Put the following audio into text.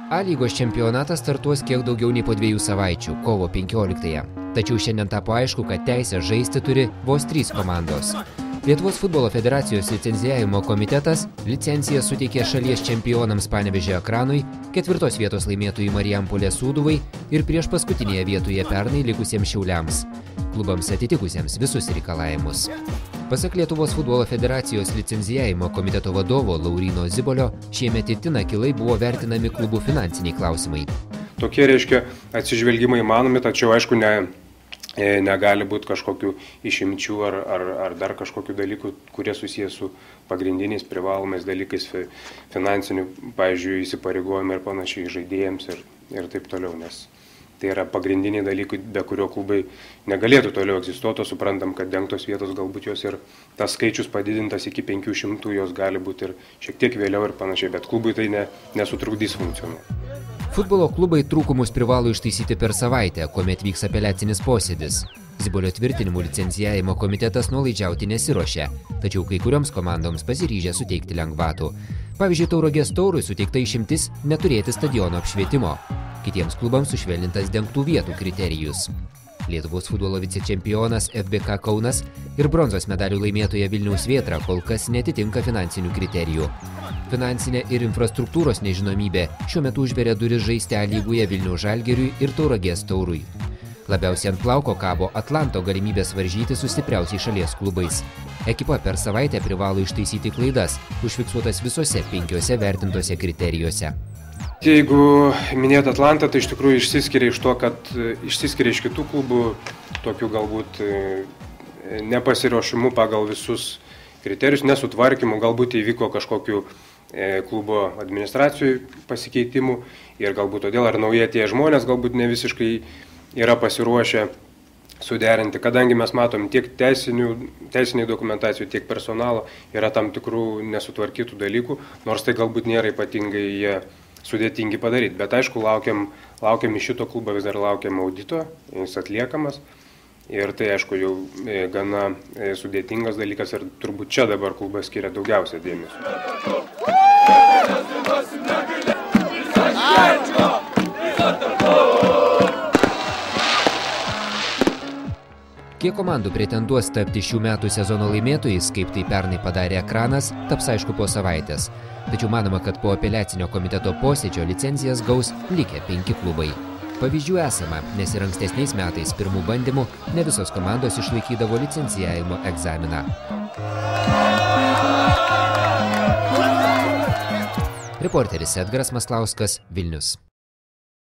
A lygos čempionatas startuos kiek daugiau nei po 2 savaičių, kovo 15-ąją. Tačiau šiandien tapo aišku, kad teisę žaisti turi vos 3 komandos. Lietuvos futbolo federacijos licencijavimo komitetas licenciją suteikė šalies čempionams Panevėžio Ekranui, 4 vietos laimėtojui Marijampolės Sūduvai ir prieš paskutinėje vietoje pernai likusiems Šiauliams, klubams atitikусiems visus reikalavimus. Pasak Lietuvos futbolo federacijos licencijavimo komiteto vadovo Lauryno Zibolio, šiemet itin akylai buvo vertinami klubų finansiniai klausimai. Tokie, reiškia, atsižvelgimai įmanomi, tačiau aišku negali būti kažkokių išimčių ar dar kažkokių dalykų, kurie susijęs su pagrindiniais privalomais dalykais finansinių, pavyzdžiui, įsipareigojimai ir panašiai žaidėjams ir taip toliau, nes tai yra pagrindiniai dalykai, be kurio klubai negalėtų toliau egzistuoti, suprantam, kad dengtos vietos galbūt jos ir tas skaičius padidintas iki 500, jos gali būti ir šiek tiek vėliau ir panašiai, bet klubui tai nesutrukdys funkcionuoti. Futbolo klubai trūkumus privalo ištaisyti per savaitę, kuomet vyks apeliacinis posėdis. Zibolio tvirtinimų licencijavimo komitetas nuolaidžiauti nesiruošia, tačiau kai kurioms komandoms pasiryžę suteikti lengvatų. Pavyzdžiui, Tauragės Taurui suteikta išimtis neturėti stadiono apšvietimo. Kitiems klubams sušvelnintas dengtų vietų kriterijus. Lietuvos futbolo vicečempionas FBK Kaunas ir bronzos medalių laimėtoja Vilniaus Vėtra kol kas netitinka finansinių kriterijų. Finansinė ir infrastruktūros nežinomybė šiuo metu užveria duris žaisti A lygoje Vilniaus Žalgiriui ir Tauragės Taurui. Labiausiai ant plauko kabo Atlanto galimybės varžyti su stipriausiais šalies klubais. Ekipa per savaitę privalo ištaisyti klaidas, užfiksuotas visose 5 vertintose kriterijuose. Jeigu minėt Atlantą, tai iš tikrųjų išsiskiria iš to, kad išsiskiria iš kitų klubų, tokių galbūt nepasiruošimų pagal visus kriterijus, nesutvarkymų, galbūt įvyko kažkokių klubo administracijų pasikeitimų ir galbūt todėl ar nauji tie žmonės galbūt ne visiškai yra pasiruošę suderinti, kadangi mes matom tiek teisiniai dokumentacijų, tiek personalo, yra tam tikrų nesutvarkytų dalykų, nors tai galbūt nėra ypatingai sudėtingi padaryti, bet aišku, laukiam iš šito klubo, vis dar laukiam audito, jis atliekamas ir tai aišku jau gana sudėtingas dalykas ir turbūt čia dabar klubas skiria daugiausia dėmesio. Kiek komandų pretenduos tapti šių metų sezono laimėtojais, kaip tai pernai padarė Ekranas, taps aišku po savaitės. Tačiau manoma, kad po apeliacinio komiteto posėdžio licencijas gaus likę 5 klubai. Pavyzdžių esama, nes ir ankstesniais metais pirmų bandymų ne visos komandos išlaikydavo licencijavimo egzaminą. Reporteris Edgaras Maslauskas, Vilnius.